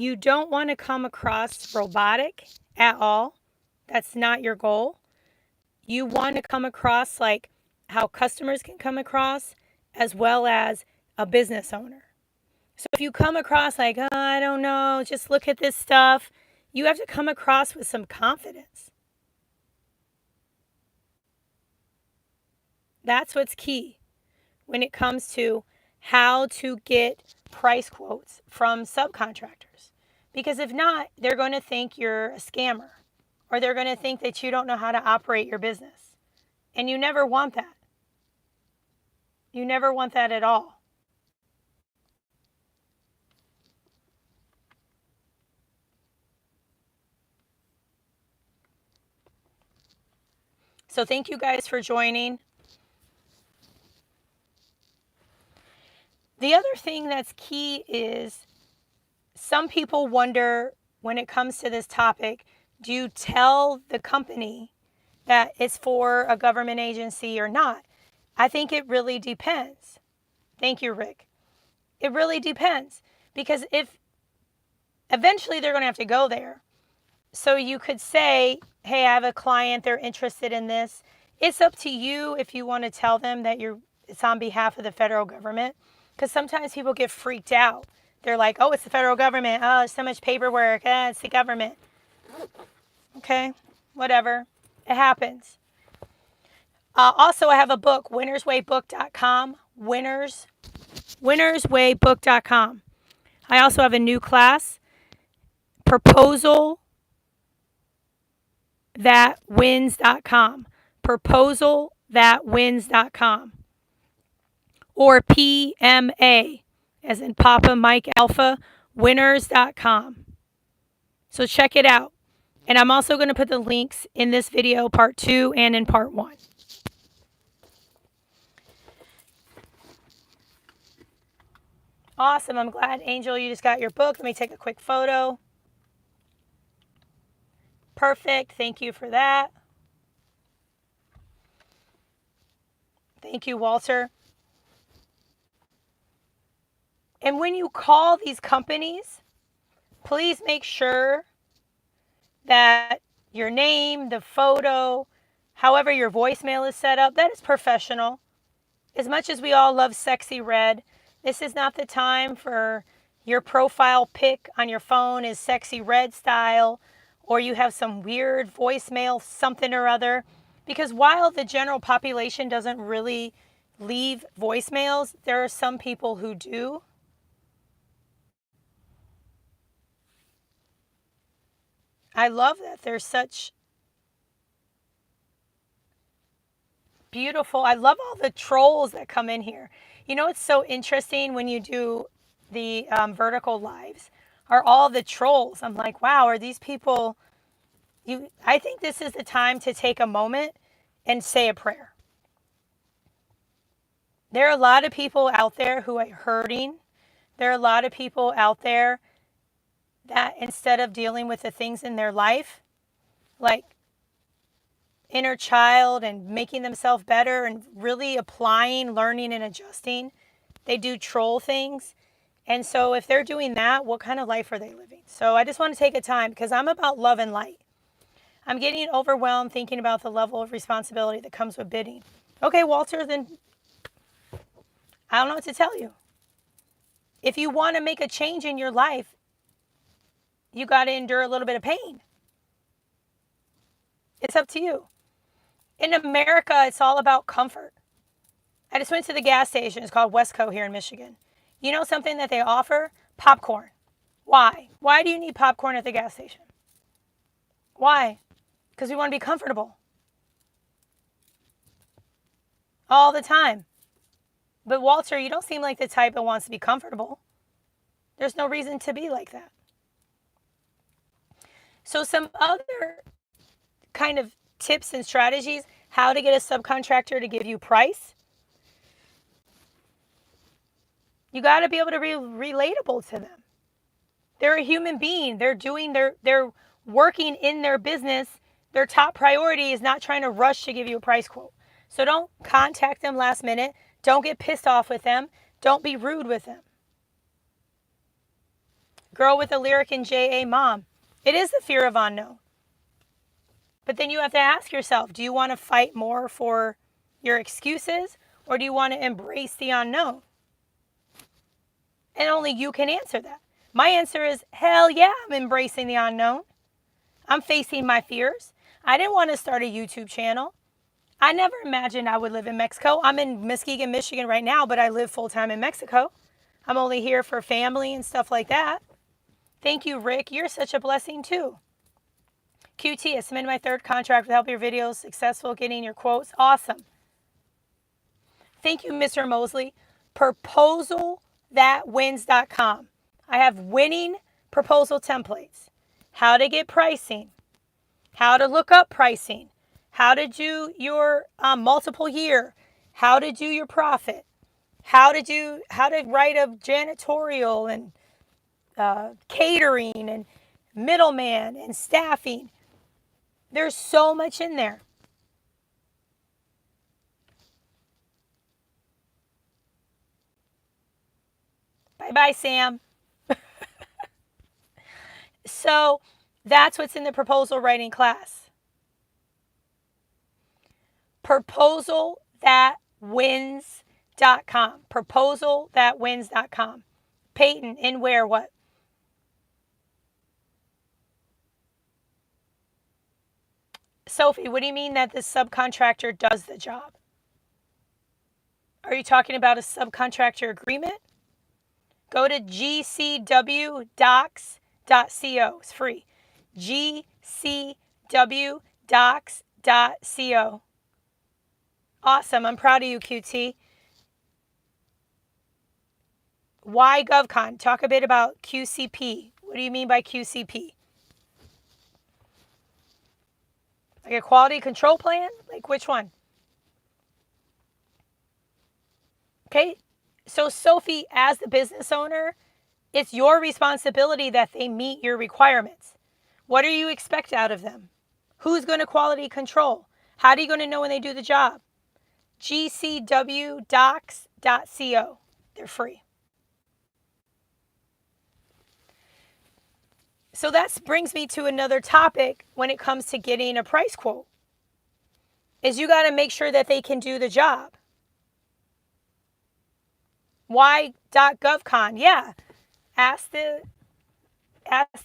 You don't want to come across robotic at all. That's not your goal. You want to come across like how customers can come across, as well as a business owner. So if you come across like, oh, I don't know, just look at this stuff, you have to come across with some confidence. That's what's key when it comes to how to get price quotes from subcontractors. Because if not, they're going to think you're a scammer, or they're going to think that you don't know how to operate your business. And you never want that. You never want that at all. So thank you guys for joining. The other thing that's key is some people wonder when it comes to this topic, do you tell the company that it's for a government agency or not? I think it really depends. Thank you, Rick. It really depends, because if eventually they're going to have to go there. So you could say, hey, I have a client, they're interested in this. It's up to you if you want to tell them that it's on behalf of the federal government, because sometimes people get freaked out. They're like, oh, it's the federal government. Oh, it's so much paperwork. It's the government. Okay, whatever. It happens. Also, I have a book, winnerswaybook.com. Winnerswaybook.com. I also have a new class, proposalthatwins.com. Proposalthatwins.com. Or PMA, as in Papa Mike Alpha, winners.com. So check it out. And I'm also going to put the links in this video, part 2, and in part 1. Awesome. I'm glad, Angel, you just got your book. Let me take a quick photo. Perfect. Thank you for that. Thank you, Walter. And when you call these companies, please make sure that your name, the photo, however your voicemail is set up, that is professional. As much as we all love sexy red, this is not the time for your profile pic on your phone is sexy red style, or you have some weird voicemail something or other. Because while the general population doesn't really leave voicemails, there are some people who do. I love that there's such beautiful, I love all the trolls that come in here. You know, it's so interesting when you do the vertical lives, are all the trolls. I'm like, wow, are these people, I think this is the time to take a moment and say a prayer. There are a lot of people out there who are hurting. There are a lot of people out there that instead of dealing with the things in their life, like inner child and making themselves better and really applying, learning, and adjusting, they do troll things. And so if they're doing that, what kind of life are they living? So I just want to take a time, because I'm about love and light. I'm getting overwhelmed thinking about the level of responsibility that comes with bidding. Okay, Walter, then I don't know what to tell you. If you want to make a change in your life, you got to endure a little bit of pain. It's up to you. In America, it's all about comfort. I just went to the gas station. It's called Westco here in Michigan. You know something that they offer? Popcorn. Why? Why do you need popcorn at the gas station? Why? Because we want to be comfortable. All the time. But Walter, you don't seem like the type that wants to be comfortable. There's no reason to be like that. So some other kind of tips and strategies, how to get a subcontractor to give you price. You got to be able to be relatable to them. They're a human being. They're working in their business. Their top priority is not trying to rush to give you a price quote. So don't contact them last minute. Don't get pissed off with them. Don't be rude with them. Girl with a lyric in JA Mom. It is the fear of unknown. But then you have to ask yourself, do you want to fight more for your excuses, or do you want to embrace the unknown? And only you can answer that. My answer is, hell yeah, I'm embracing the unknown. I'm facing my fears. I didn't want to start a YouTube channel. I never imagined I would live in Mexico. I'm in Muskegon, Michigan right now, but I live full-time in Mexico. I'm only here for family and stuff like that. Thank you, Rick. You're such a blessing, too. QT, I submitted my third contract with help your videos successful getting your quotes. Awesome. Thank you, Mr. Mosley. ProposalThatWins.com. I have winning proposal templates. How to get pricing. How to look up pricing. How to do your multiple year. How to do your profit. How to write a janitorial and catering and middleman and staffing. There's so much in there. Bye-bye, Sam. So that's what's in the proposal writing class. ProposalThatWins.com. ProposalThatWins.com. Peyton, in where, what? Sophie, what do you mean that the subcontractor does the job? Are you talking about a subcontractor agreement? Go to gcwdocs.co. It's free. gcwdocs.co. Awesome. I'm proud of you, QT. Why GovCon? Talk a bit about QCP. What do you mean by QCP? Like a quality control plan? Like which one? Okay. So Sophie, as the business owner, it's your responsibility that they meet your requirements. What do you expect out of them? Who's going to quality control? How are you going to know when they do the job? gcwdocs.co. They're free. So that brings me to another topic when it comes to getting a price quote. Is you got to make sure that they can do the job. Why.govcon? Yeah. Ask the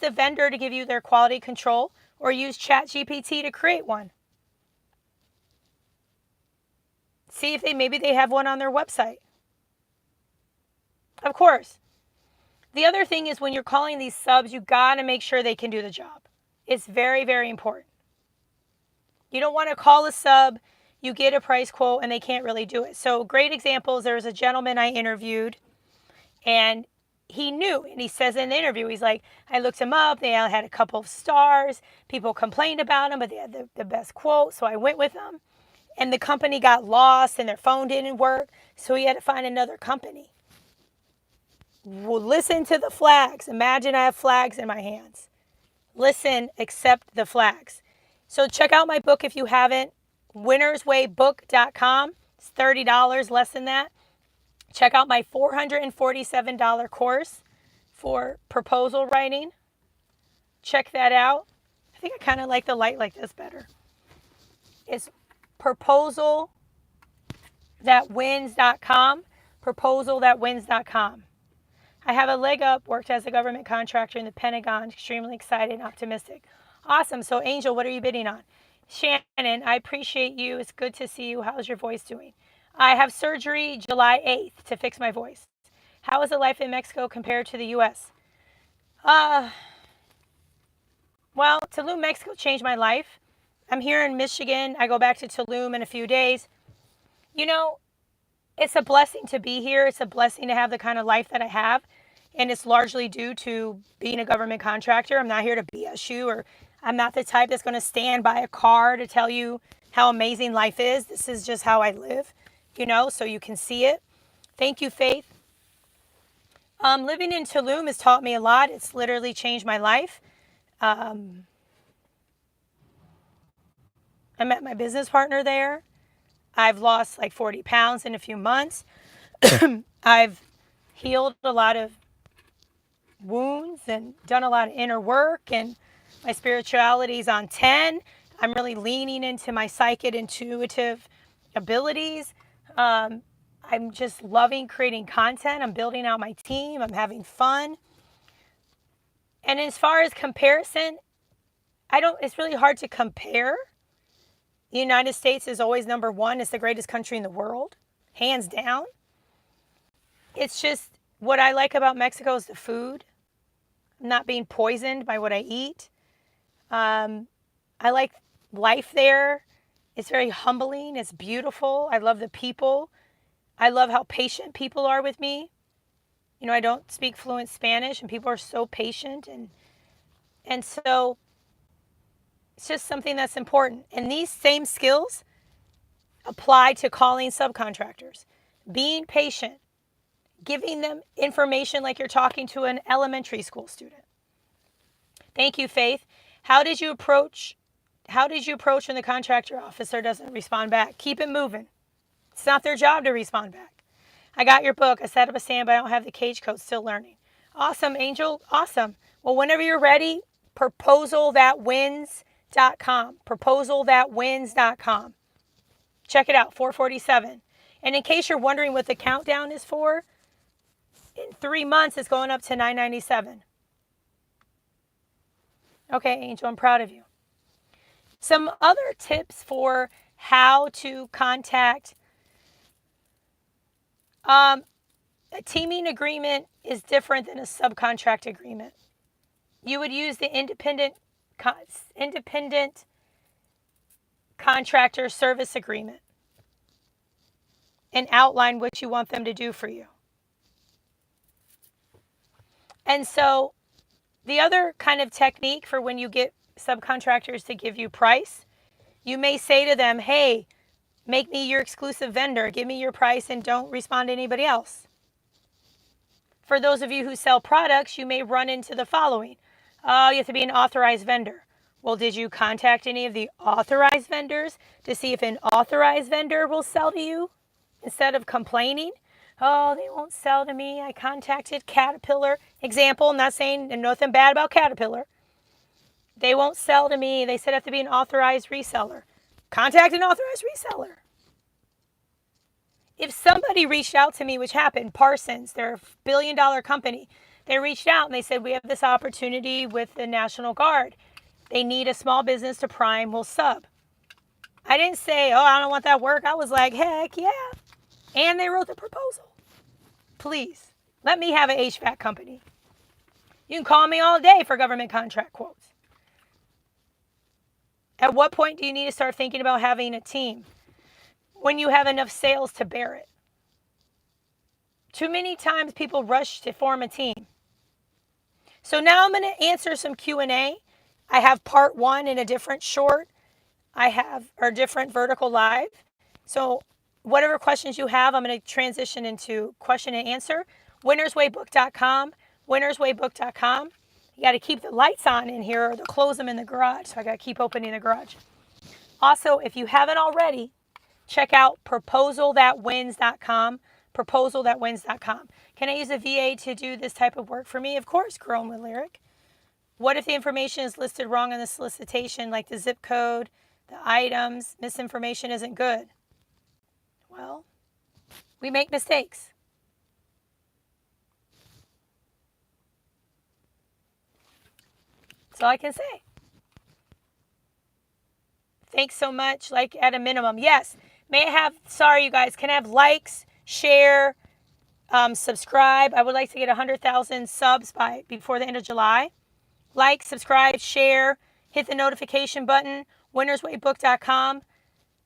vendor to give you their quality control or use ChatGPT to create one. See if maybe they have one on their website. Of course. The other thing is when you're calling these subs, you got to make sure they can do the job. It's very, very important. You don't want to call a sub, you get a price quote, and they can't really do it. So great examples, there was a gentleman I interviewed, and he knew, and he says in the interview, he's like, I looked him up, they all had a couple of stars, people complained about him, but they had the best quote, so I went with them. And the company got lost, and their phone didn't work, so he had to find another company. Well, listen to the flags. Imagine I have flags in my hands. Listen, accept the flags. So check out my book if you haven't, winnerswaybook.com. It's $30, less than that. Check out my $447 course for proposal writing. Check that out. I think I kind of like the light like this better. It's proposalthatwins.com. Proposalthatwins.com. I have a leg up, worked as a government contractor in the Pentagon, extremely excited and optimistic. Awesome. So, Angel, what are you bidding on? Shannon, I appreciate you. It's good to see you. How's your voice doing? I have surgery July 8th to fix my voice. How is the life in Mexico compared to the U.S.? Well, Tulum, Mexico changed my life. I'm here in Michigan. I go back to Tulum in a few days. You know, it's a blessing to be here. It's a blessing to have the kind of life that I have. And it's largely due to being a government contractor. I'm not here to BS you, or I'm not the type that's going to stand by a car to tell you how amazing life is. This is just how I live, you know, so you can see it. Thank you, Faith. Living in Tulum has taught me a lot. It's literally changed my life. I met my business partner there. I've lost like 40 pounds in a few months. I've healed a lot of wounds and done a lot of inner work, and my spirituality is on 10. I'm really leaning into my psychic intuitive abilities. I'm just loving creating content. I'm building out my team. I'm having fun. And as far as comparison, it's really hard to compare. The United States is always number one. It's the greatest country in the world, hands down. It's just what I like about Mexico is the food. I'm not being poisoned by what I eat. I like life there. It's very humbling. It's beautiful. I love the people. I love how patient people are with me. You know, I don't speak fluent Spanish, and people are so patient. And so it's just something that's important. And these same skills apply to calling subcontractors. Being patient, giving them information like you're talking to an elementary school student. Thank you, Faith. How did you approach when the contractor officer doesn't respond back? Keep it moving. It's not their job to respond back. I got your book. I set up a stand, but I don't have the cage code. Still learning. Awesome, Angel. Awesome. Well, whenever you're ready, proposal.wins.com. Proposal.wins.com. Check it out, 447. And in case you're wondering what the countdown is for, in 3 months, it's going up to $9.97. Okay, Angel, I'm proud of you. Some other tips for how to contact. A teaming agreement is different than a subcontract agreement. You would use the independent contractor service agreement and outline what you want them to do for you. And so the other kind of technique for when you get subcontractors to give you price, you may say to them, hey, make me your exclusive vendor, give me your price, and don't respond to anybody else. For those of you who sell products, you may run into the following. Oh, you have to be an authorized vendor. Well, did you contact any of the authorized vendors to see if an authorized vendor will sell to you instead of complaining? Oh, they won't sell to me. I contacted Caterpillar. Example, I'm not saying nothing bad about Caterpillar. They won't sell to me. They said I have to be an authorized reseller. Contact an authorized reseller. If somebody reached out to me, which happened, Parsons, they're a billion-dollar company. They reached out and they said, we have this opportunity with the National Guard. They need a small business to prime, we'll sub. I didn't say, oh, I don't want that work. I was like, heck yeah. And they wrote the proposal. Please, let me have an HVAC company. You can call me all day for government contract quotes. At what point do you need to start thinking about having a team? When you have enough sales to bear it. Too many times people rush to form a team. So now I'm going to answer some Q&A. I have part 1 in a different short. I have a different vertical live. So whatever questions you have, I'm going to transition into question and answer. winnerswaybook.com, winnerswaybook.com. You got to keep the lights on in here or they'll close them in the garage. So I got to keep opening the garage. Also, if you haven't already, check out proposal.wins.com, proposal.wins.com. Can I use a VA to do this type of work for me? Of course, grown with lyric. What if the information is listed wrong in the solicitation, like the zip code, the items, misinformation isn't good? Well, we make mistakes. That's all I can say. Thanks so much. Like at a minimum. Yes. May I have, sorry you guys, can I have likes, share, subscribe? I would like to get 100,000 subs before the end of July. Like, subscribe, share, hit the notification button, winnerswaybook.com,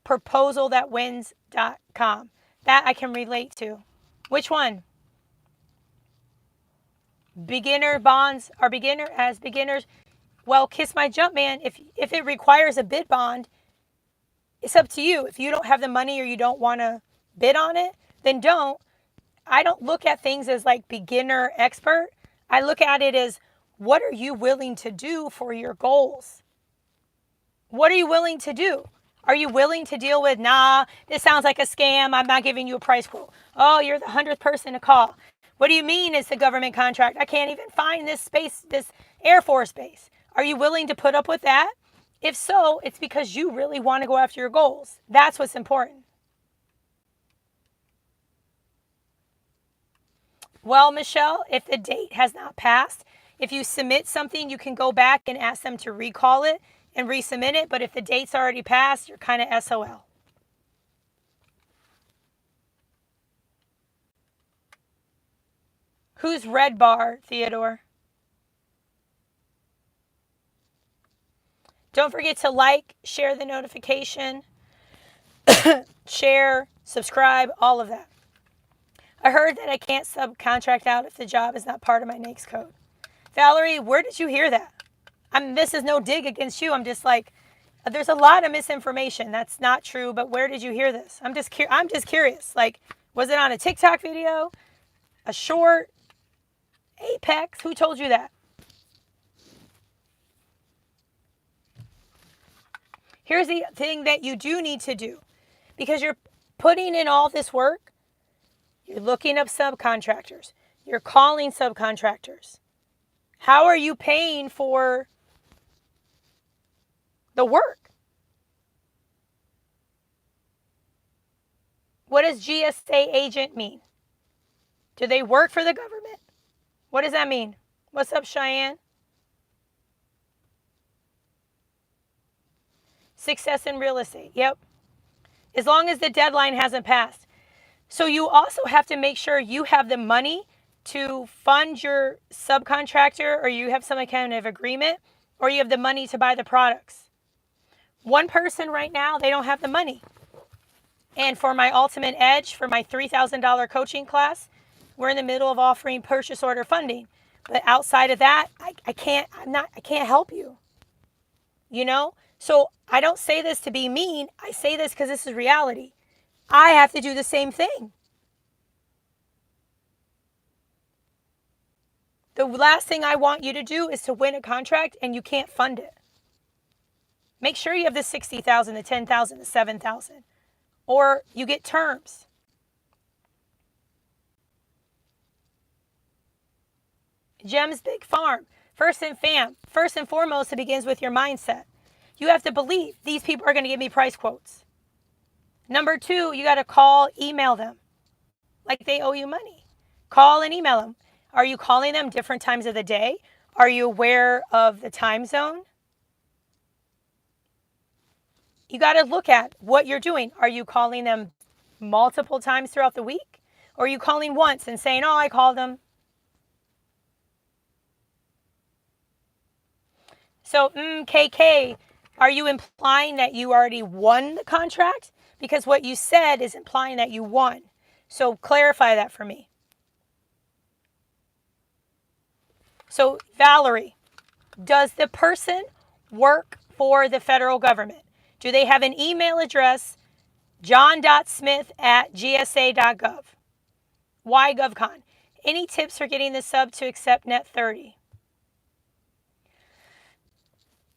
proposal.wins.com. That I can relate to. Which one? Beginner bonds are as beginners. Well, kiss my jump, man. If it requires a bid bond, it's up to you. If you don't have the money or you don't want to bid on it, then don't. I don't look at things as like beginner expert. I look at it as, what are you willing to do for your goals? What are you willing to do? Are you willing to deal with, nah, this sounds like a scam. I'm not giving you a price quote. Oh, you're the 100th person to call. What do you mean it's a government contract? I can't even find this space, this Air Force base. Are you willing to put up with that? If so, it's because you really want to go after your goals. That's what's important. Well, Michelle, if the date has not passed, if you submit something, you can go back and ask them to recall it and resubmit it. But if the date's already passed, you're kind of SOL. Who's Red Bar, Theodore? Don't forget to like, share the notification, share, subscribe, all of that. I heard that I can't subcontract out if the job is not part of my NAICS code. Valerie, where did you hear that? This is no dig against you. I'm just like, there's a lot of misinformation. That's not true, but where did you hear this? I'm just curious. Like, was it on a TikTok video? A short? Apex? Who told you that? Here's the thing that you do need to do. Because you're putting in all this work, you're looking up subcontractors. You're calling subcontractors. How are you paying for the work? What does GSA agent mean? Do they work for the government? What does that mean? What's up, Cheyenne? Success in real estate. Yep. As long as the deadline hasn't passed. So you also have to make sure you have the money to fund your subcontractor, or you have some kind of agreement, or you have the money to buy the products. One person right now, they don't have the money. And for my Ultimate Edge, for my $3,000 coaching class, we're in the middle of offering purchase order funding. But outside of that, I can't help you. You know? So I don't say this to be mean. I say this because this is reality. I have to do the same thing. The last thing I want you to do is to win a contract and you can't fund it. Make sure you have the $60,000, the $10,000, the $7,000, or you get terms. Jem's Big Farm. First and foremost, it begins with your mindset. You have to believe these people are going to give me price quotes. Number 2, you got to call, email them like they owe you money. Call and email them. Are you calling them different times of the day? Are you aware of the time zone? You got to look at what you're doing. Are you calling them multiple times throughout the week? Or are you calling once and saying, oh, I called them? So, KK, are you implying that you already won the contract? Because what you said is implying that you won. So clarify that for me. So, Valerie, does the person work for the federal government? Do they have an email address, john.smith@gsa.gov? Why GovCon? Any tips for getting the sub to accept net 30?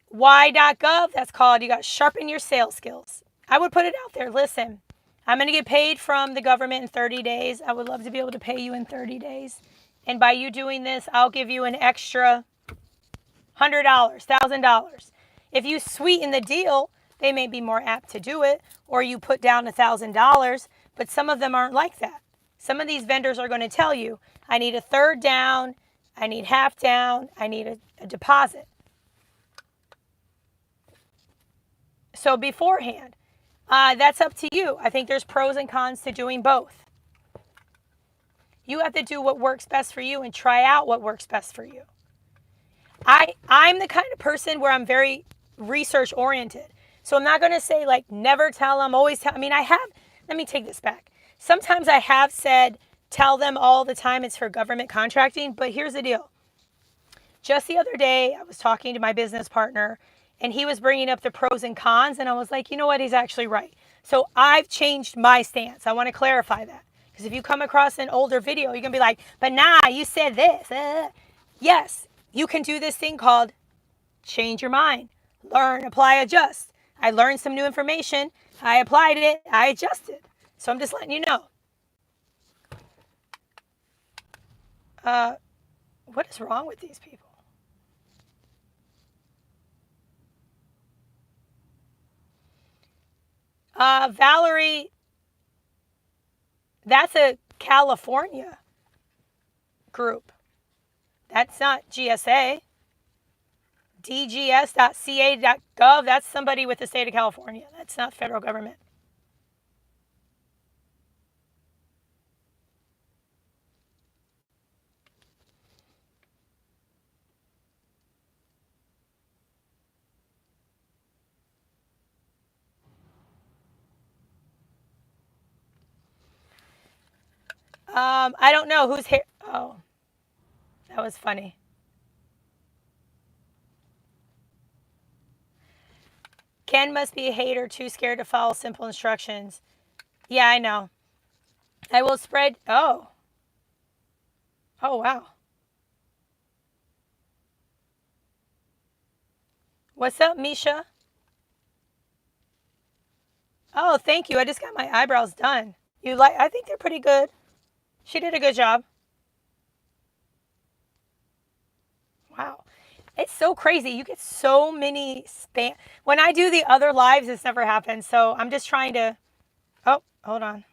Why.gov, that's called, you got to sharpen your sales skills. I would put it out there. Listen, I'm going to get paid from the government in 30 days. I would love to be able to pay you in 30 days. And by you doing this, I'll give you an extra $100, $1,000. If you sweeten the deal, they may be more apt to do it. Or you put down $1,000, but some of them aren't like that. Some of these vendors are going to tell you, I need a third down, I need half down, I need a deposit. So beforehand, that's up to you. I think there's pros and cons to doing both. You have to do what works best for you and try out what works best for you. I'm the kind of person where I'm very research oriented. So I'm not going to say like never tell them, always tell. I mean, let me take this back. Sometimes I have said tell them all the time it's for government contracting, but here's the deal. Just the other day, I was talking to my business partner and he was bringing up the pros and cons, and I was like, you know what, he's actually right. So I've changed my stance. I want to clarify that. Because if you come across an older video, you're going to be like, but nah, you said this. Yes, you can do this thing called change your mind. Learn, apply, adjust. I learned some new information. I applied it. I adjusted. So I'm just letting you know. What is wrong with these people? Valerie, that's a California group. That's not GSA. DGS.ca.gov, that's somebody with the state of California. That's not federal government. I don't know who's here. Oh, that was funny. Ken must be a hater, too scared to follow simple instructions. Yeah, I know. I will spread. Oh. Oh, wow. What's up, Misha? Oh, thank you. I just got my eyebrows done. You like? I think they're pretty good. She did a good job. Wow. It's so crazy. You get so many spam. When I do the other lives, this never happens. So I'm just trying to. Oh, hold on.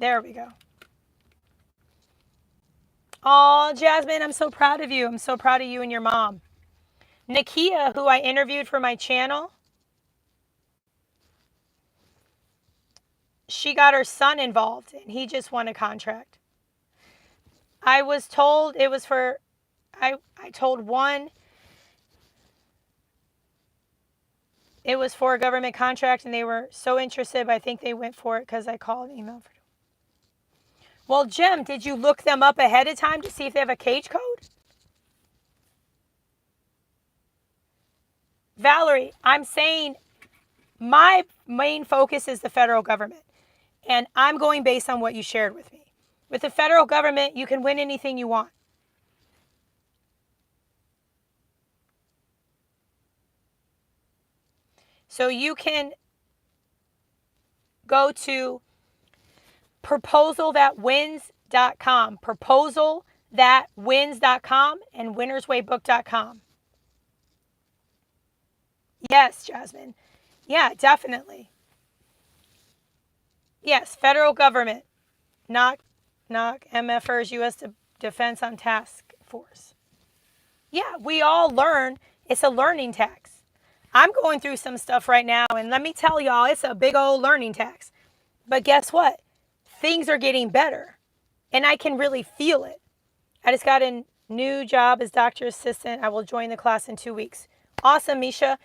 There we go. Oh, Jasmine, I'm so proud of you. I'm so proud of you and your mom. Nakia, who I interviewed for my channel, she got her son involved and he just won a contract. I was told it was for, I told one, it was for a government contract and they were so interested, but I think they went for it because I called and emailed. Well, Jim, did you look them up ahead of time to see if they have a cage code? Valerie, I'm saying my main focus is the federal government. And I'm going based on what you shared with me. With the federal government, you can win anything you want. So you can go to proposal.wins.com, proposal.wins.com, and winnerswaybook.com. Yes, Jasmine. Yeah, definitely. Yes, federal government, not MFers, U.S. Defense on Task Force. Yeah, we all learn. It's a learning tax. I'm going through some stuff right now, and let me tell y'all, it's a big old learning tax. But guess what? Things are getting better, and I can really feel it. I just got a new job as doctor assistant. I will join the class in 2 weeks. Awesome, Misha.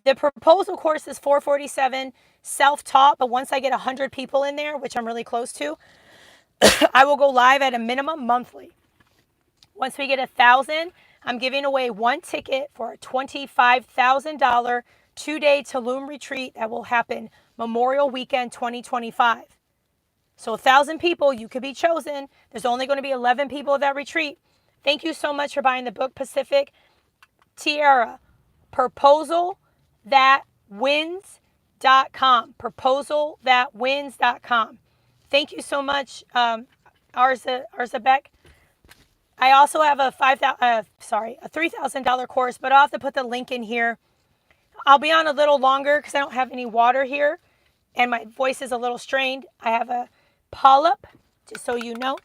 The proposal course is $447, self-taught, but once I get 100 people in there, which I'm really close to, I will go live at a minimum monthly. Once we get 1,000, I'm giving away one ticket for a $25,000 2-day Tulum retreat that will happen Memorial Weekend 2025. So 1,000 people, you could be chosen. There's only going to be 11 people at that retreat. Thank you so much for buying the book, Pacific. Tiara, proposal.wins.com. Proposal.wins.com. Thank you so much, Arza Beck. I also have a $3,000 course, but I'll have to put the link in here. I'll be on a little longer because I don't have any water here, and my voice is a little strained. I have a polyp, just so you know,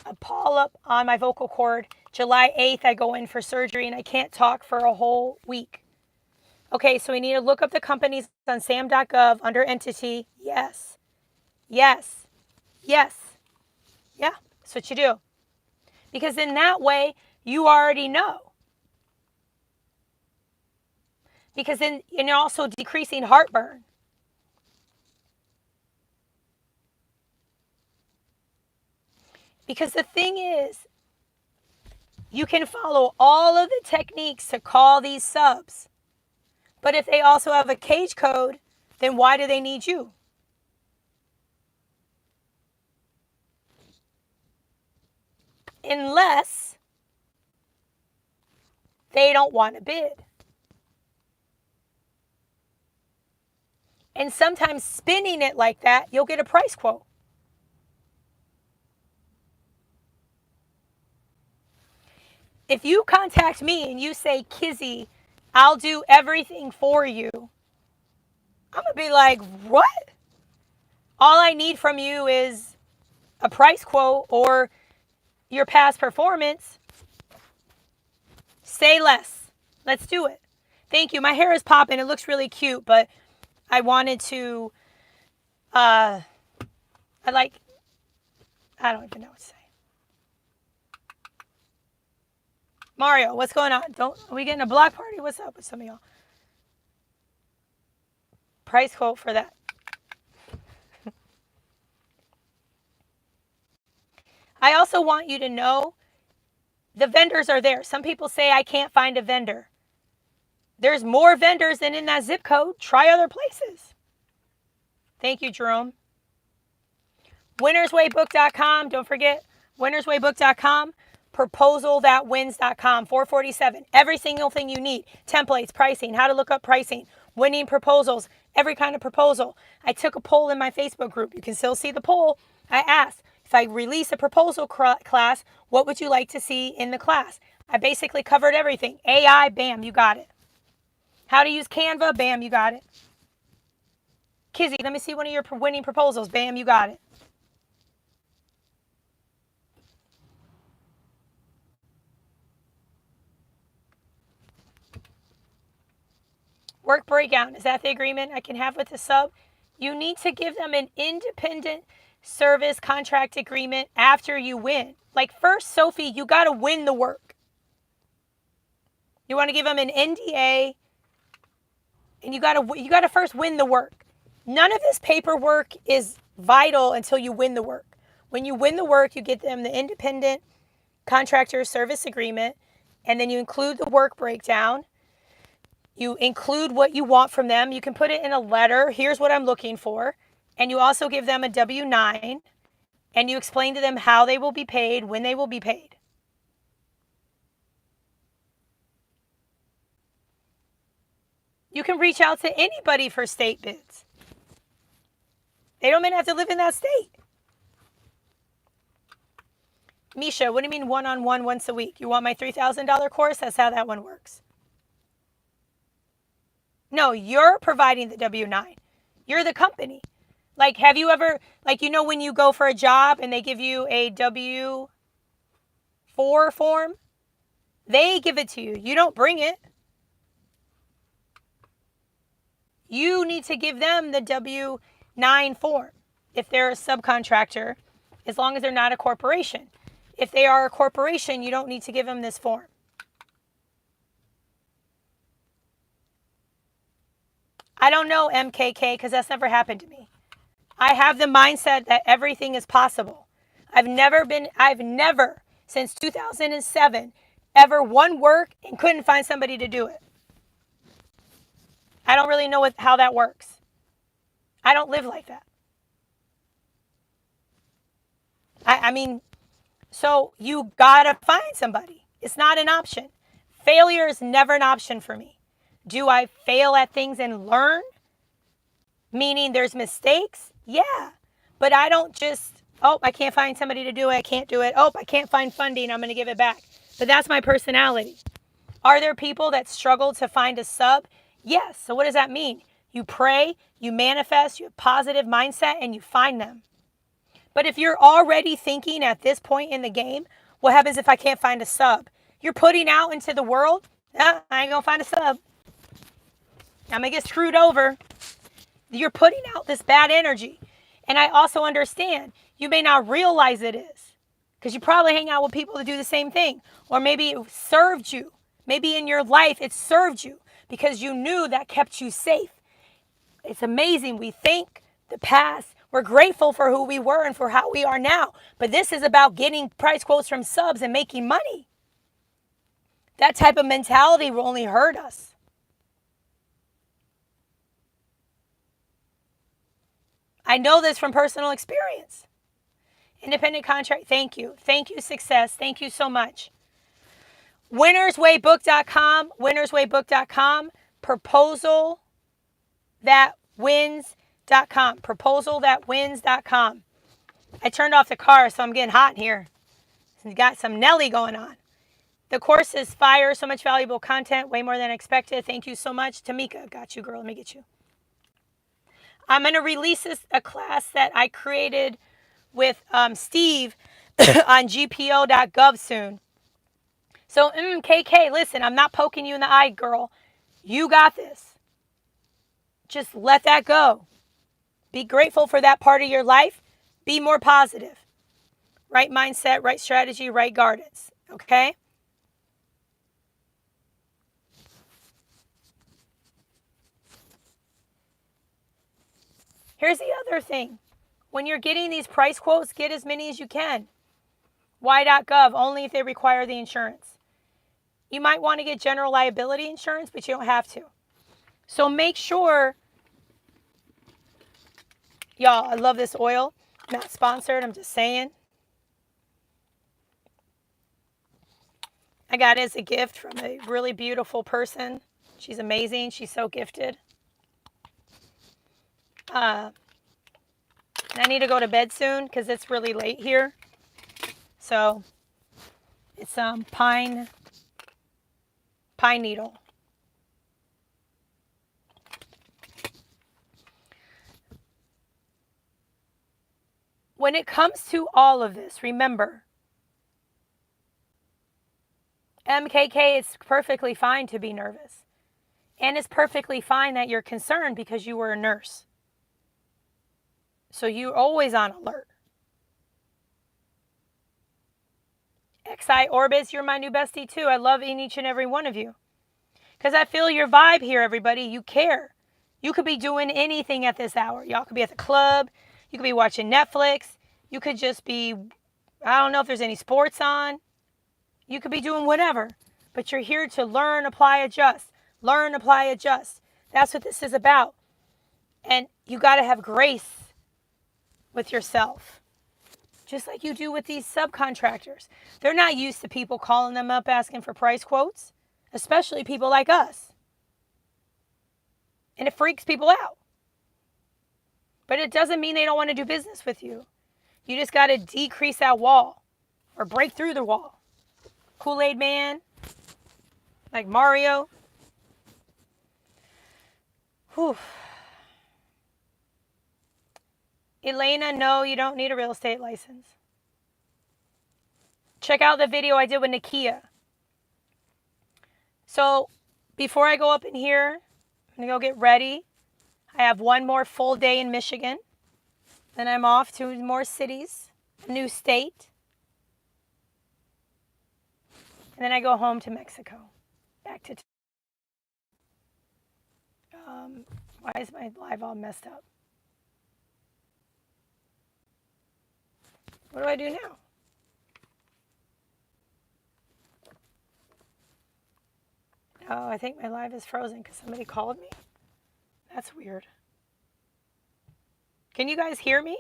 a polyp on my vocal cord. July 8th, I go in for surgery, and I can't talk for a whole week. Okay, so we need to look up the companies on Sam.gov under entity. Yes. Yes. Yes. Yeah, that's what you do. Because in that way, you already know. Because then you're also decreasing heartburn. Because the thing is, you can follow all of the techniques to call these subs. But if they also have a cage code, then why do they need you? Unless they don't want to bid. And sometimes spinning it like that, you'll get a price quote. If you contact me and you say, Kizzy, I'll do everything for you, I'm going to be like, what? All I need from you is a price quote or your past performance. Say less. Let's do it. Thank you. My hair is popping. It looks really cute, but I wanted to, I don't even know what to say. Mario, what's going on? Are we getting a block party? What's up with some of y'all? Price quote for that. I also want you to know the vendors are there. Some people say I can't find a vendor. There's more vendors than in that zip code. Try other places. Thank you, Jerome. winnerswaybook.com. Don't forget, winnerswaybook.com. Proposal.wins.com. 447. Every single thing you need. Templates, pricing, how to look up pricing, winning proposals, every kind of proposal. I took a poll in my Facebook group. You can still see the poll. I asked, if I release a proposal class, what would you like to see in the class? I basically covered everything. AI, bam, you got it. How to use Canva, bam, you got it. Kizzy, let me see one of your winning proposals. Bam, you got it. Work breakdown. Is that the agreement I can have with the sub? You need to give them an independent service contract agreement after you win. Like first, Sophie, you got to win the work. You want to give them an NDA, and you got to first win the work. None of this paperwork is vital until you win the work. When you win the work, you get them the independent contractor service agreement, and then you include the work breakdown. You include what you want from them. You can put it in a letter. Here's what I'm looking for. And you also give them a W-9, and you explain to them how they will be paid, when they will be paid. You can reach out to anybody for state bids. They don't even have to live in that state. Misha, what do you mean one-on-one once a week? You want my $3,000 course? That's how that one works. No, you're providing the W-9. You're the company. Like, have you ever, when you go for a job and they give you a W-4 form, they give it to you. You don't bring it. You need to give them the W-9 form if they're a subcontractor, as long as they're not a corporation. If they are a corporation, you don't need to give them this form. I don't know, MKK, because that's never happened to me. I have the mindset that everything is possible. I've never, since 2007, ever won work and couldn't find somebody to do it. I don't really know how that works. I don't live like that. So you gotta find somebody. It's not an option. Failure is never an option for me. Do I fail at things and learn? Meaning there's mistakes? Yeah. But I don't just, I can't find somebody to do it. I can't do it. I can't find funding. I'm going to give it back. But that's my personality. Are there people that struggle to find a sub? Yes. So what does that mean? You pray, you manifest, you have positive mindset, and you find them. But if you're already thinking at this point in the game, what happens if I can't find a sub? You're putting out into the world, I ain't going to find a sub. I'm going to get screwed over. You're putting out this bad energy. And I also understand you may not realize it is, because you probably hang out with people that do the same thing. Or maybe it served you. Maybe in your life it served you because you knew that kept you safe. It's amazing. We think the past. We're grateful for who we were and for how we are now. But this is about getting price quotes from subs and making money. That type of mentality will only hurt us. I know this from personal experience. Independent contract. Thank you. Thank you, success. Thank you so much. winnerswaybook.com. winnerswaybook.com. Proposal.wins.com. Proposal.wins.com. I turned off the car, so I'm getting hot in here. It's got some Nelly going on. The course is fire. So much valuable content. Way more than expected. Thank you so much. Tamika, got you, girl. Let me get you. I'm going to release a class that I created with Steve on gpo.gov soon. So, KK, listen, I'm not poking you in the eye, girl. You got this. Just let that go. Be grateful for that part of your life. Be more positive. Right mindset, right strategy, right guidance. Okay? Here's the other thing. When you're getting these price quotes, get as many as you can. Y.gov, only if they require the insurance. You might want to get general liability insurance, but you don't have to. So make sure, y'all, I love this oil. Not sponsored, I'm just saying. I got it as a gift from a really beautiful person. She's amazing. She's so gifted. And I need to go to bed soon because it's really late here. So it's pine needle. When it comes to all of this, remember, MKK, it's perfectly fine to be nervous. And it's perfectly fine that you're concerned because you were a nurse. So you're always on alert. XI Orbis, you're my new bestie too. I love each and every one of you. Because I feel your vibe here, everybody. You care. You could be doing anything at this hour. Y'all could be at the club. You could be watching Netflix. You could just be, I don't know if there's any sports on. You could be doing whatever. But you're here to learn, apply, adjust. Learn, apply, adjust. That's what this is about. And you got to have grace with yourself. Just like you do with these subcontractors. They're not used to people calling them up asking for price quotes, especially people like us. And it freaks people out. But it doesn't mean they don't want to do business with you. You just got to decrease that wall or break through the wall. Kool-Aid Man, like Mario. Whew. Elena, no, you don't need a real estate license. Check out the video I did with Nakia. So before I go up in here, I'm going to go get ready. I have one more full day in Michigan. Then I'm off to more cities, a new state. And then I go home to Mexico. Back to... why is my live all messed up? What do I do now? Oh, I think my live is frozen because somebody called me. That's weird. Can you guys hear me?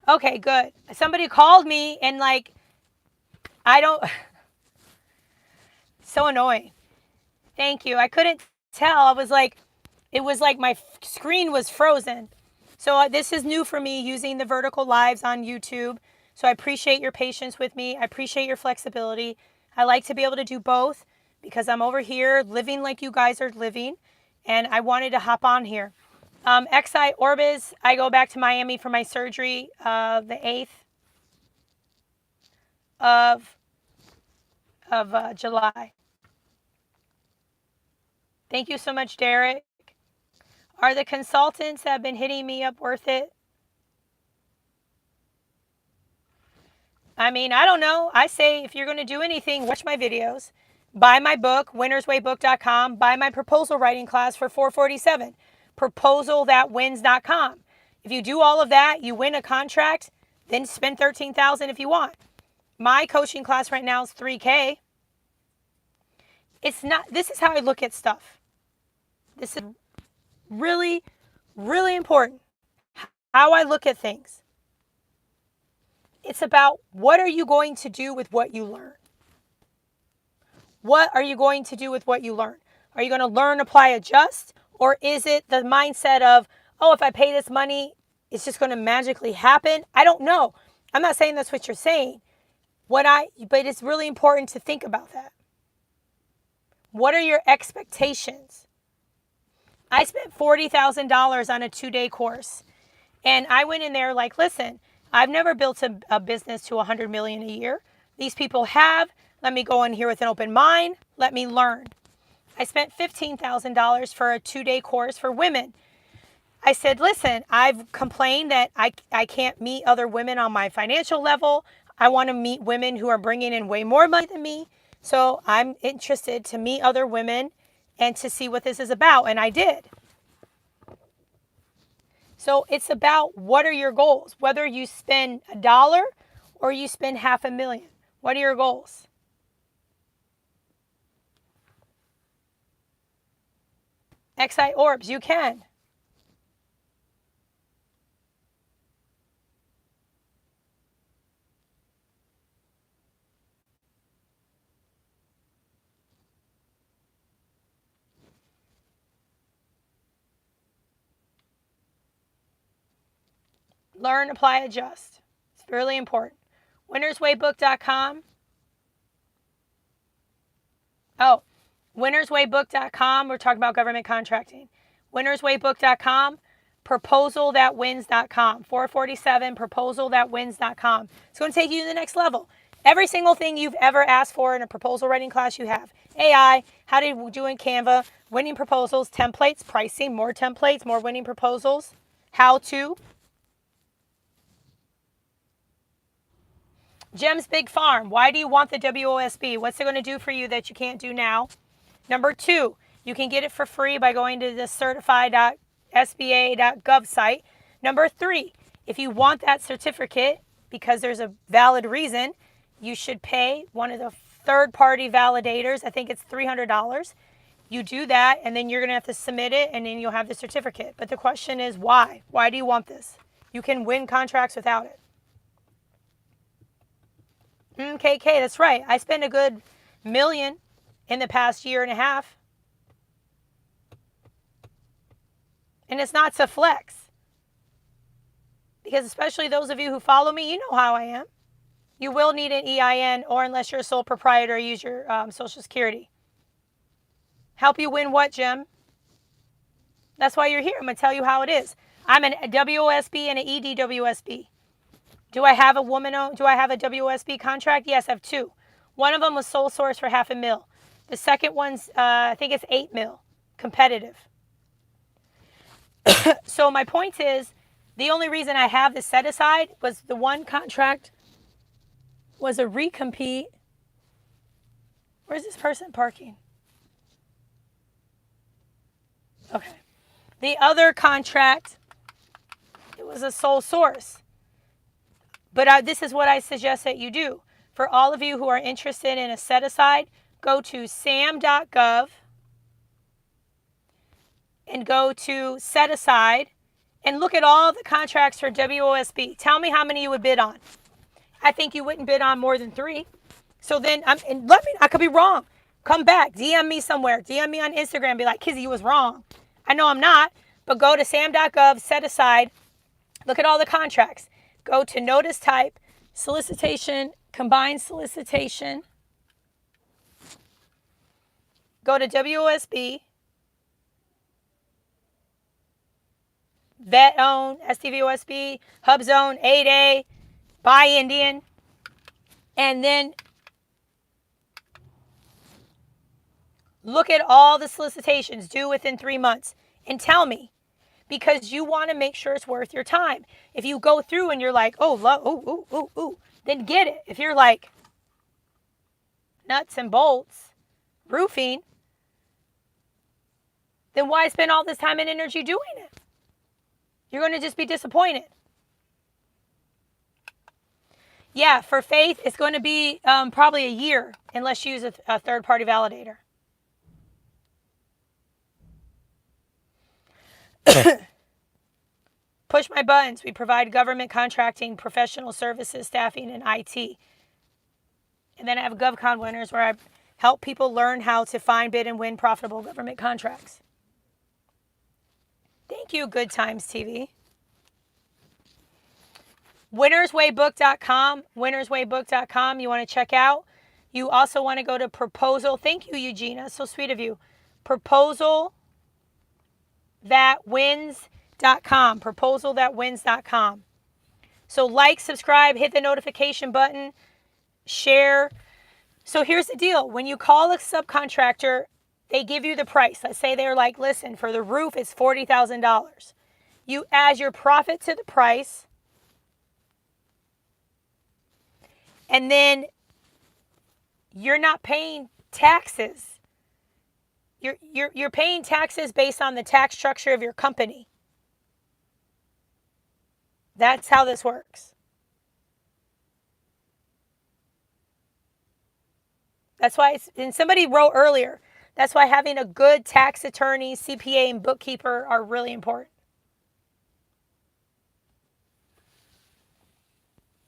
Okay, good. Somebody called me and I don't... So annoying. Thank you. I couldn't tell. It was like my screen was frozen. So this is new for me, using the vertical lives on YouTube. So I appreciate your patience with me. I appreciate your flexibility. I like to be able to do both because I'm over here living like you guys are living. And I wanted to hop on here. XI Orbis, I go back to Miami for my surgery the 8th of July. Thank you so much, Derek. Are the consultants that have been hitting me up worth it? I mean, I don't know. I say if you're going to do anything, watch my videos. Buy my book, winnerswaybook.com. Buy my proposal writing class for $447. Proposalthatwins.com. If you do all of that, you win a contract, then spend $13,000 if you want. My coaching class right now is $3,000. It's not, this is how I look at stuff. This is really, really important. How I look at things. It's about what are you going to do with what you learn? What are you going to do with what you learn? Are you going to learn, apply, adjust? Or is it the mindset of, oh, if I pay this money, it's just going to magically happen. I don't know. I'm not saying that's what you're saying. But it's really important to think about that. What are your expectations? I spent $40,000 on a 2-day course. And I went in there like, listen, I've never built a business to $100 million a year. These people have. Let me go in here with an open mind. Let me learn. I spent $15,000 for a 2-day course for women. I said, listen, I've complained that I can't meet other women on my financial level. I want to meet women who are bringing in way more money than me. So I'm interested to meet other women and to see what this is about. And I did. So it's about, what are your goals? Whether you spend $1 or you spend $500,000. What are your goals? XI Orbs, you can. Learn, apply, adjust. It's really important. winnerswaybook.com. Oh, winnerswaybook.com. We're talking about government contracting. winnerswaybook.com. Proposalthatwins.com. 447 proposalthatwins.com. It's going to take you to the next level. Every single thing you've ever asked for in a proposal writing class you have. AI, how to do in Canva, winning proposals, templates, pricing, more templates, more winning proposals, how to. Jem's Big Farm. Why do you want the WOSB? What's it going to do for you that you can't do now? Number 2, you can get it for free by going to the certify.sba.gov site. Number 3, if you want that certificate, because there's a valid reason, you should pay one of the third-party validators. I think it's $300. You do that, and then you're going to have to submit it, and then you'll have the certificate. But the question is, why? Why do you want this? You can win contracts without it. KK, that's right. I spent a good $1 million in the past year and a half. And it's not to flex. Because especially those of you who follow me, you know how I am. You will need an EIN, or unless you're a sole proprietor, use your Social Security. Help you win what, Jim? That's why you're here. I'm going to tell you how it is. I'm a WOSB and an EDWSB. Do I have a WOSB contract? Yes, I have 2. One of them was sole source for $500,000. The second one's, I think it's $8 million, competitive. So my point is, the only reason I have this set aside was the one contract was a recompete. Where's this person parking? Okay. The other contract, it was a sole source. But this is what I suggest that you do. For all of you who are interested in a set-aside, go to Sam.gov and go to set-aside and look at all the contracts for WOSB. Tell me how many you would bid on. I think you wouldn't bid on more than 3. So then, I could be wrong. Come back, DM me somewhere. DM me on Instagram, be like, Kizzy, you was wrong. I know I'm not, but go to Sam.gov, set-aside, look at all the contracts. Go to notice type, solicitation, combined solicitation. Go to WOSB, vet owned, STVOSB, hub zone, 8A, buy Indian, and then look at all the solicitations due within 3 months and tell me. Because you want to make sure it's worth your time. If you go through and you're like, then get it. If you're like, nuts and bolts, roofing, then why spend all this time and energy doing it? You're going to just be disappointed. Yeah, for faith, it's going to be probably a year unless you use a third-party validator. Push my buttons. We provide government contracting, professional services, staffing, and IT. And then I have GovCon winners where I help people learn how to find, bid, and win profitable government contracts. Thank you, Good Times TV. winnerswaybook.com, winnerswaybook.com, you want to check out. You also want to go to proposal. Thank you, Eugenia. So sweet of you. Proposalthatwins.com. Proposalthatwins.com. So like, subscribe, hit the notification button, share. So here's the deal. When you call a subcontractor, they give you the price. Let's say they're like, listen, for the roof, it's $40,000. You add your profit to the price, and then you're not paying taxes. You're paying taxes based on the tax structure of your company. That's how this works. That's why, and somebody wrote earlier, that's why having a good tax attorney, CPA, and bookkeeper are really important.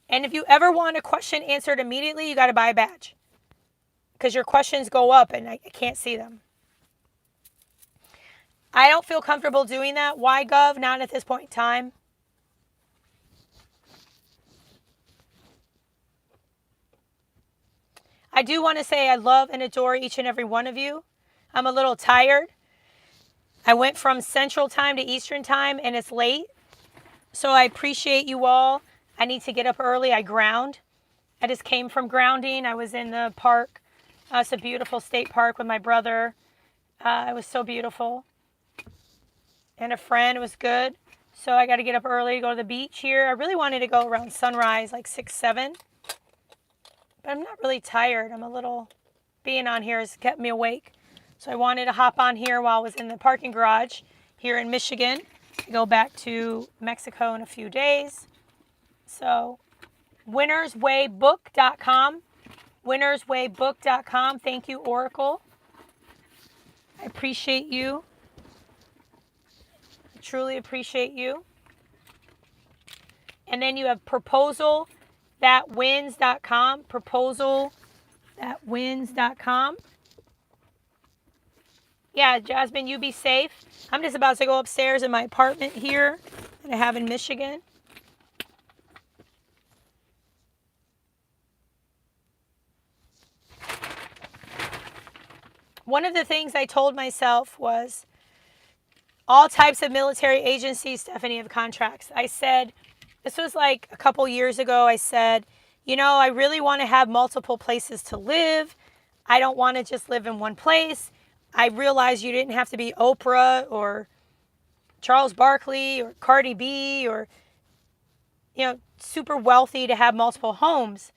And if you ever want a question answered immediately, you got to buy a badge, because your questions go up and I can't see them. I don't feel comfortable doing that. Why, Gov? Not at this point in time. I do want to say I love and adore each and every one of you. I'm a little tired. I went from Central Time to Eastern Time, and it's late. So I appreciate you all. I need to get up early. I ground. I just came from grounding. I was in the park. It's a beautiful state park with my brother. It was so beautiful. And a friend. It was good. So I got to get up early, go to the beach here. I really wanted to go around sunrise, like 6, 7. But I'm not really tired. I'm a little, being on here has kept me awake. So I wanted to hop on here while I was in the parking garage here in Michigan. I go back to Mexico in a few days. So winnerswaybook.com. winnerswaybook.com. Thank you, Oracle. I appreciate you. I truly appreciate you. And then you have proposalthatwins.com. Proposalthatwins.com. Yeah, Jasmine, you be safe. I'm just about to go upstairs in my apartment here that I have in Michigan. One of the things I told myself was all types of military agencies, Stephanie, have contracts. I said, this was like a couple years ago, I said, you know, I really want to have multiple places to live. I don't want to just live in one place. I realized you didn't have to be Oprah or Charles Barkley or Cardi B or, you know, super wealthy to have multiple homes.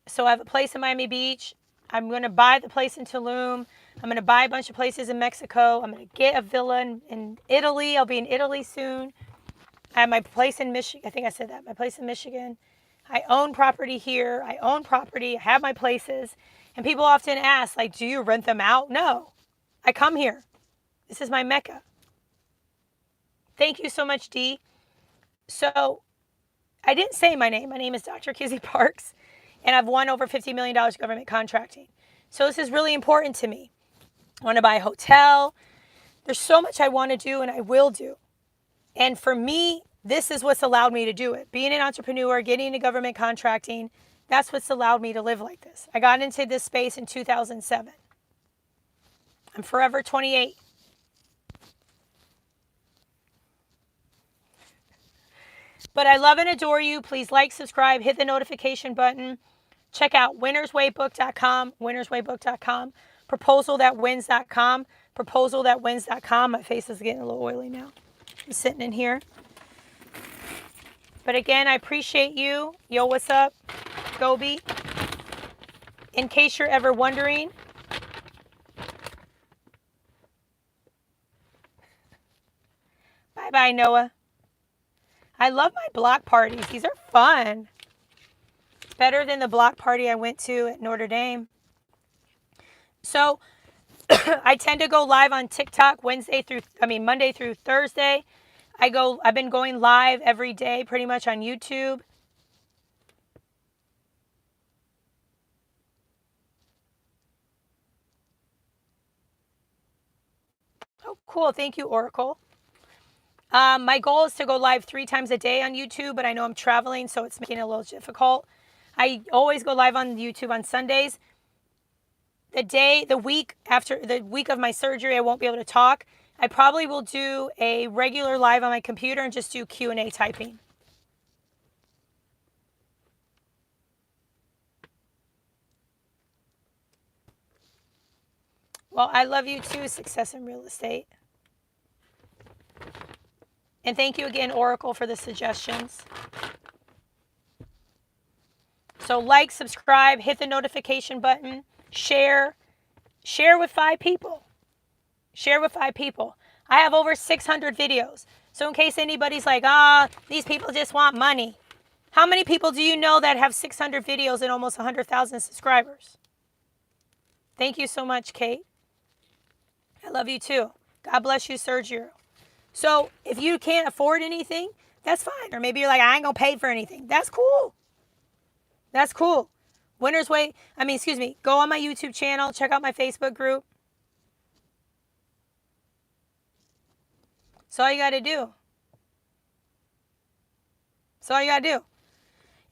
So I have a place in Miami Beach. I'm going to buy the place in Tulum. I'm going to buy a bunch of places in Mexico. I'm going to get a villa in Italy. I'll be in Italy soon. I have my place in Michigan. I think I said that. My place in Michigan. I own property here. I own property. I have my places. And people often ask, like, do you rent them out? No. I come here. This is my Mecca. Thank you so much, Dee. So I didn't say my name. My name is Dr. Kizzy Parks, and I've won over $50 million government contracting. So this is really important to me. I want to buy a hotel. There's so much I want to do, and I will do. And for me, this is what's allowed me to do it. Being an entrepreneur, getting into government contracting, that's what's allowed me to live like this. I got into this space in 2007. I'm forever 28. But I love and adore you. Please like, subscribe, hit the notification button. Check out winnerswaybook.com, winnerswaybook.com, proposalthatwins.com, proposalthatwins.com. My face is getting a little oily now. I'm sitting in here. But again, I appreciate you. Yo, what's up? Gobi. In case you're ever wondering, bye-bye, Noah. I love my block parties. These are fun. Better than the block party I went to at Notre Dame. So I tend to go live on TikTok Monday through Thursday. I've been going live every day pretty much on YouTube. Oh, cool. Thank you, Oracle. My goal is to go live 3 times a day on YouTube, but I know I'm traveling, so it's making it a little difficult. I always go live on YouTube on Sundays. The week of my surgery, I won't be able to talk. I probably will do a regular live on my computer and just do Q&A typing. Well, I love you too. Success in real estate. And thank you again, Oracle, for the suggestions. So like, subscribe, hit the notification button, share with 5 people. Share with 5 people. I have over 600 videos. So in case anybody's like, these people just want money. How many people do you know that have 600 videos and almost 100,000 subscribers? Thank you so much, Kate. I love you too. God bless you, Sergio. So if you can't afford anything, that's fine. Or maybe you're like, I ain't gonna pay for anything. That's cool. That's cool. Go on my YouTube channel. Check out my Facebook group. That's all you got to do. That's all you got to do.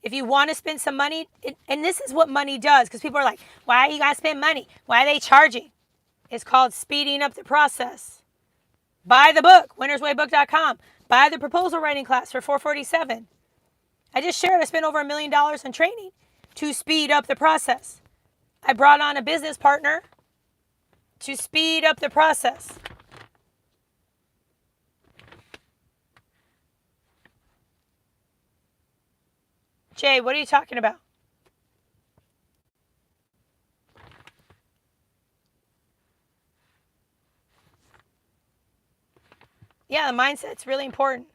If you want to spend some money, and this is what money does, because people are like, why you got to spend money? Why are they charging? It's called speeding up the process. Buy the book, winnerswaybook.com. Buy the proposal writing class for $447. I just shared I spent over $1 million on training to speed up the process. I brought on a business partner to speed up the process. Jay, what are you talking about? Yeah, the mindset's really important.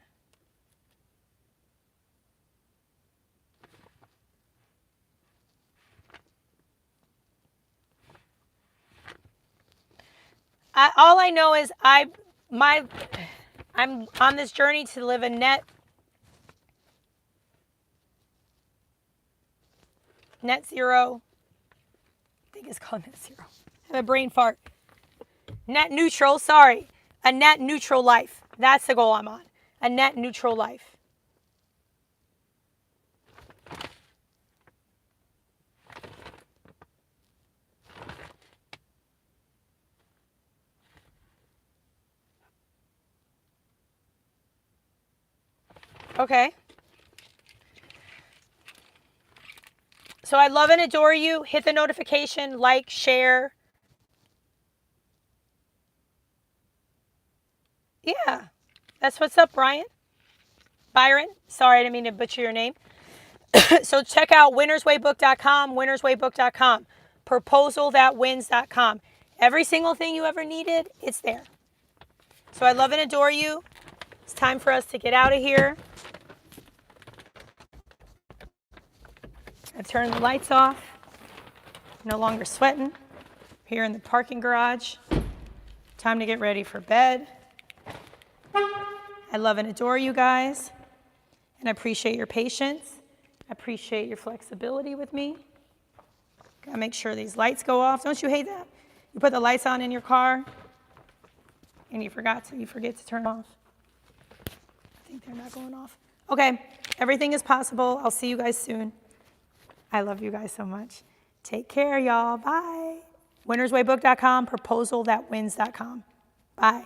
All I know is I'm on this journey to live a net zero. I think it's called net zero. I have a brain fart. Net neutral, sorry. A net neutral life. That's the goal I'm on. A net neutral life. Okay. So I love and adore you. Hit the notification, like, share. Yeah. That's what's up, Brian. Byron. Sorry, I didn't mean to butcher your name. So check out winnerswaybook.com, winnerswaybook.com, proposalthatwins.com. Every single thing you ever needed, it's there. So I love and adore you. It's time for us to get out of here. I turned the lights off. No longer sweating. Here in the parking garage. Time to get ready for bed. I love and adore you guys. And I appreciate your patience. I appreciate your flexibility with me. Gotta make sure these lights go off. Don't you hate that? You put the lights on in your car and you forget to turn them off. I think they're not going off. Okay, everything is possible. I'll see you guys soon. I love you guys so much. Take care, y'all. Bye. winnerswaybook.com, proposalthatwins.com. Bye.